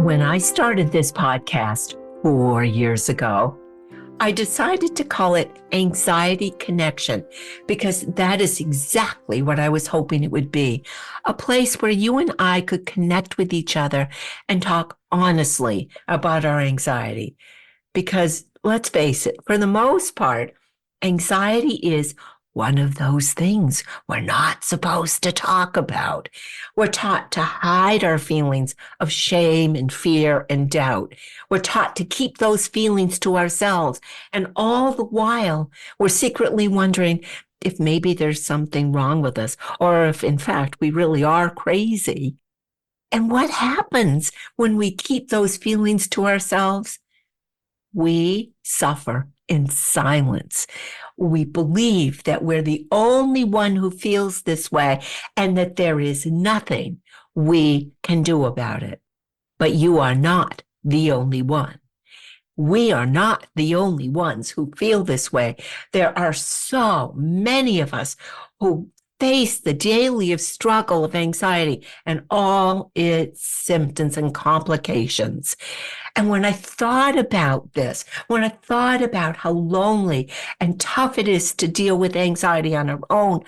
When I started this podcast 4 years ago, I decided to call it Anxiety Connection because that is exactly what I was hoping it would be. A place where you and I could connect with each other and talk honestly about our anxiety. Because let's face it, for the most part, anxiety is one of those things we're not supposed to talk about. We're taught to hide our feelings of shame and fear and doubt. We're taught to keep those feelings to ourselves. And all the while, we're secretly wondering if maybe there's something wrong with us, or if, in fact, we really are crazy. And what happens when we keep those feelings to ourselves? We suffer in silence. We believe that we're the only one who feels this way and that there is nothing we can do about it. But you are not the only one. We are not the only ones who feel this way. There are so many of us who face the daily struggle of anxiety and all its symptoms and complications. And when I thought about this, when I thought about how lonely and tough it is to deal with anxiety on our own,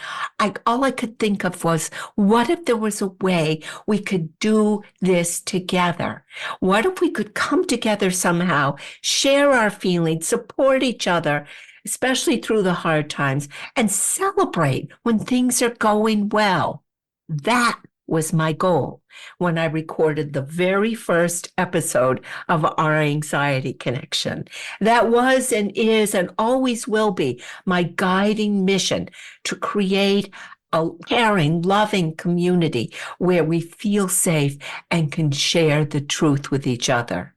all I could think of was, what if there was a way we could do this together? What if we could come together somehow, share our feelings, support each other, especially through the hard times, and celebrate when things are going well? That was my goal when I recorded the very first episode of our Anxiety Connection. That was and is and always will be my guiding mission, to create a caring, loving community where we feel safe and can share the truth with each other.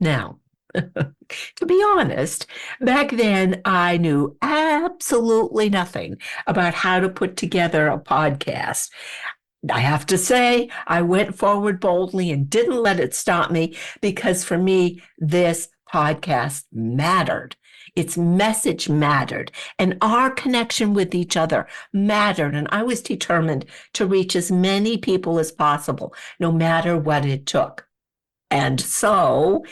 Now, to be honest, back then I knew absolutely nothing about how to put together a podcast. I have to say, I went forward boldly and didn't let it stop me, because for me, this podcast mattered. Its message mattered, and our connection with each other mattered. And I was determined to reach as many people as possible, no matter what it took. And so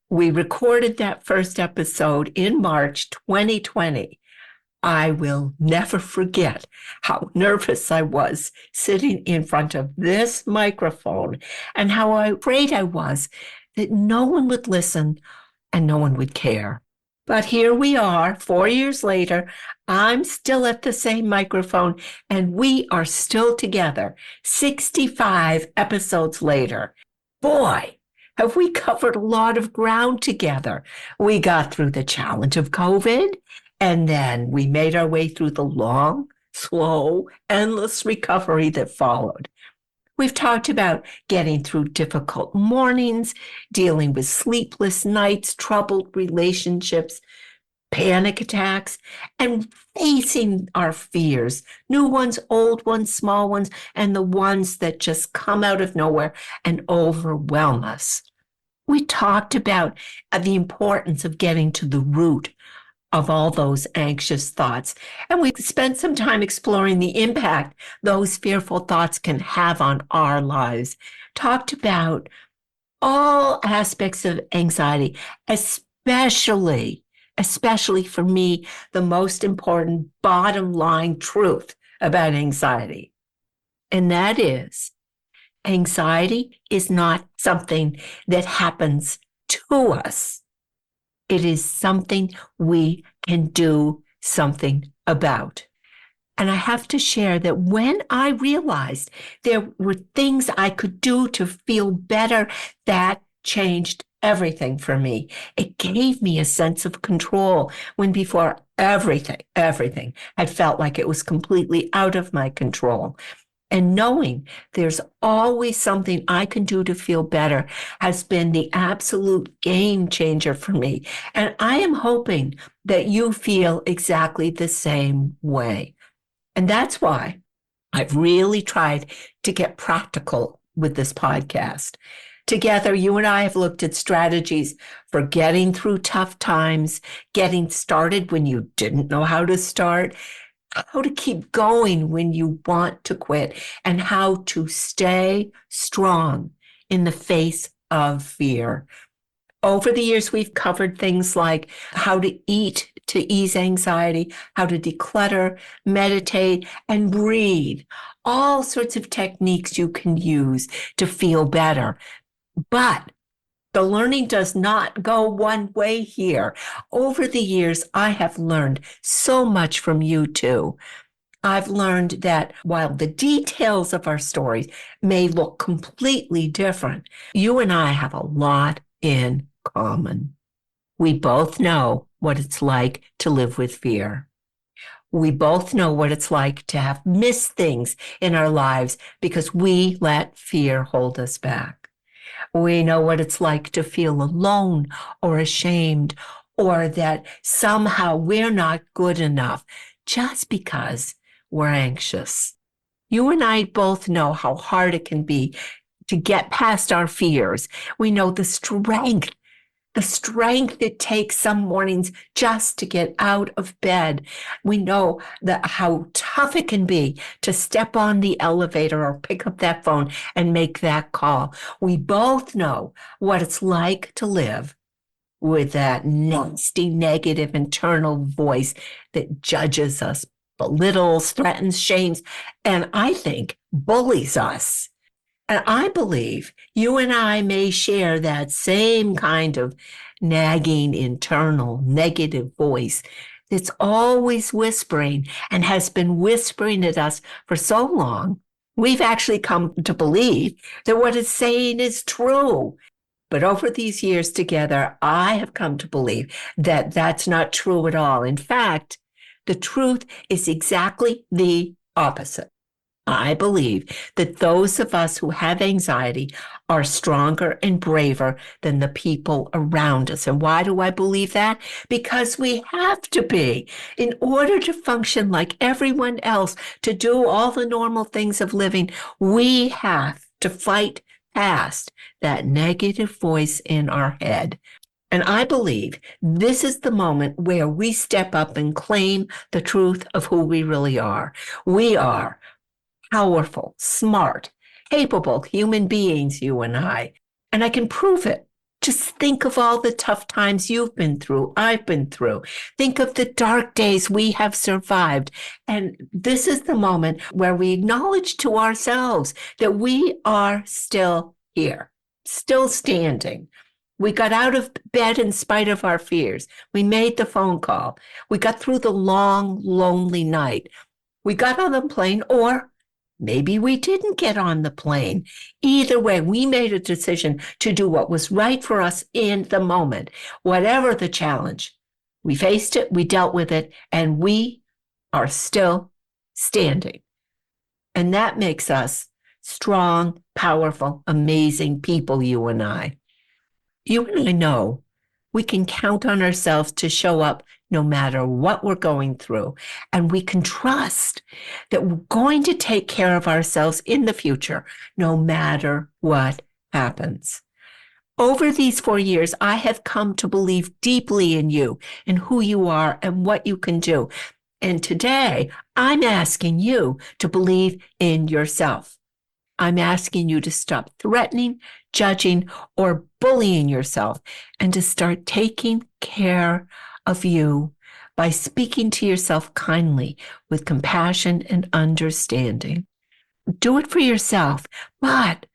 we recorded that first episode in March 2020. I will never forget how nervous I was sitting in front of this microphone and how afraid I was that no one would listen and no one would care. But here we are, 4 years later. I'm still at the same microphone and we are still together, 65 episodes later. Boy, have we covered a lot of ground together. We got through the challenge of COVID, and then we made our way through the long, slow, endless recovery that followed. We've talked about getting through difficult mornings, dealing with sleepless nights, troubled relationships, panic attacks, and facing our fears, new ones, old ones, small ones, and the ones that just come out of nowhere and overwhelm us. We talked about the importance of getting to the root of all those anxious thoughts. And we spent some time exploring the impact those fearful thoughts can have on our lives. Talked about all aspects of anxiety, especially for me, the most important bottom line truth about anxiety. And that is, anxiety is not something that happens to us. It is something we can do something about. And I have to share that when I realized there were things I could do to feel better, that changed everything for me. It gave me a sense of control when before everything had felt like it was completely out of my control. And knowing there's always something I can do to feel better has been the absolute game changer for me. And I am hoping that you feel exactly the same way. And that's why I've really tried to get practical with this podcast. Together, you and I have looked at strategies for getting through tough times, getting started when you didn't know how to start, how to keep going when you want to quit, and how to stay strong in the face of fear. Over the years, we've covered things like how to eat to ease anxiety, how to declutter, meditate, and breathe. All sorts of techniques you can use to feel better. But the learning does not go one way here. Over the years, I have learned so much from you too. I've learned that while the details of our stories may look completely different, you and I have a lot in common. We both know what it's like to live with fear. We both know what it's like to have missed things in our lives because we let fear hold us back. We know what it's like to feel alone or ashamed, or that somehow we're not good enough just because we're anxious. You and I both know how hard it can be to get past our fears. We know the strength it takes some mornings just to get out of bed. We know that how tough it can be to step on the elevator or pick up that phone and make that call. We both know what it's like to live with that nasty, negative internal voice that judges us, belittles, threatens, shames, and I think bullies us. And I believe you and I may share that same kind of nagging internal negative voice that's always whispering and has been whispering at us for so long. We've actually come to believe that what it's saying is true. But over these years together, I have come to believe that that's not true at all. In fact, the truth is exactly the opposite. I believe that those of us who have anxiety are stronger and braver than the people around us. And why do I believe that? Because we have to be. In order to function like everyone else, to do all the normal things of living, we have to fight past that negative voice in our head. And I believe this is the moment where we step up and claim the truth of who we really are. We are powerful, smart, capable human beings, you and I. And I can prove it. Just think of all the tough times you've been through, I've been through. Think of the dark days we have survived. And this is the moment where we acknowledge to ourselves that we are still here, still standing. We got out of bed in spite of our fears. We made the phone call. We got through the long, lonely night. We got on the plane, or maybe we didn't get on the plane. Either way, we made a decision to do what was right for us in the moment. Whatever the challenge, we faced it, we dealt with it, and we are still standing. And that makes us strong, powerful, amazing people, you and I. You and I know we can count on ourselves to show up no matter what we're going through. And we can trust that we're going to take care of ourselves in the future, no matter what happens. Over these 4 years, I have come to believe deeply in you and who you are and what you can do. And today, I'm asking you to believe in yourself. I'm asking you to stop threatening, judging, or bullying yourself and to start taking care of you by speaking to yourself kindly with compassion and understanding. Do it for yourself, but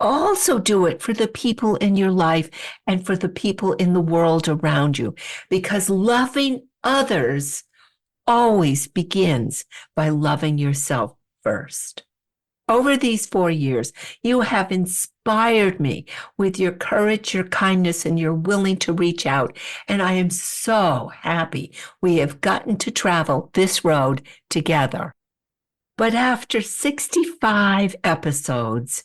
also do it for the people in your life and for the people in the world around you, because loving others always begins by loving yourself first. Over these 4 years, you have inspired me with your courage, your kindness, and your willing to reach out. And I am so happy we have gotten to travel this road together. But after 65 episodes,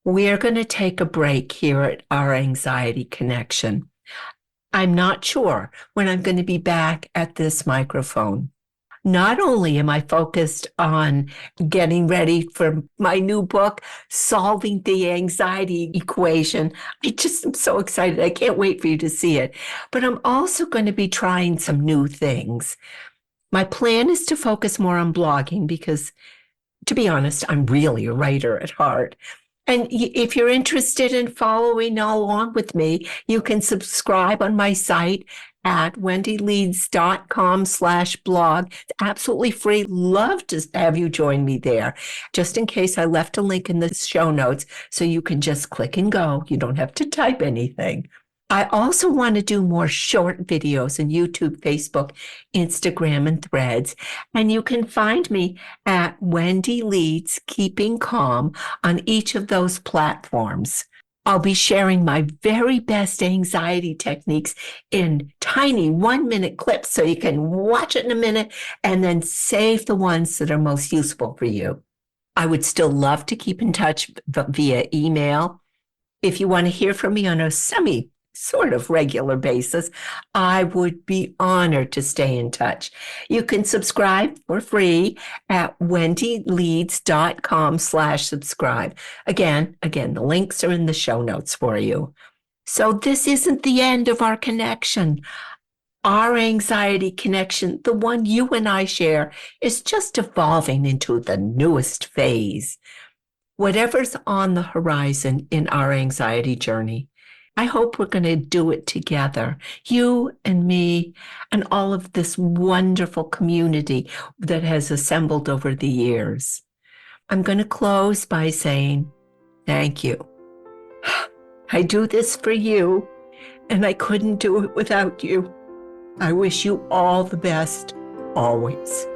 we are going to take a break here at our Anxiety Connection. I'm not sure when I'm going to be back at this microphone. Not only am I focused on getting ready for my new book, Solving the Anxiety Equation. I just am so excited. I can't wait for you to see it. But I'm also going to be trying some new things. My plan is to focus more on blogging because, to be honest, I'm really a writer at heart. And if you're interested in following along with me, you can subscribe on my site at wendyleeds.com/blog. It's absolutely free. Love to have you join me there. Just in case, I left a link in the show notes so you can just click and go. You don't have to type anything. I also want to do more short videos on YouTube, Facebook, Instagram, and Threads. And you can find me at Wendy Leeds Keeping Calm on each of those platforms. I'll be sharing my very best anxiety techniques in tiny 1-minute clips so you can watch it in a minute and then save the ones that are most useful for you. I would still love to keep in touch via email. If you want to hear from me on a sort of regular basis, I would be honored to stay in touch. You can subscribe for free at wendyleeds.com/subscribe. Again, the links are in the show notes for you. So this isn't the end of our connection. Our anxiety connection, the one you and I share, is just evolving into the newest phase. Whatever's on the horizon in our anxiety journey, I hope we're going to do it together, you and me, and all of this wonderful community that has assembled over the years. I'm going to close by saying thank you. I do this for you, and I couldn't do it without you. I wish you all the best, always.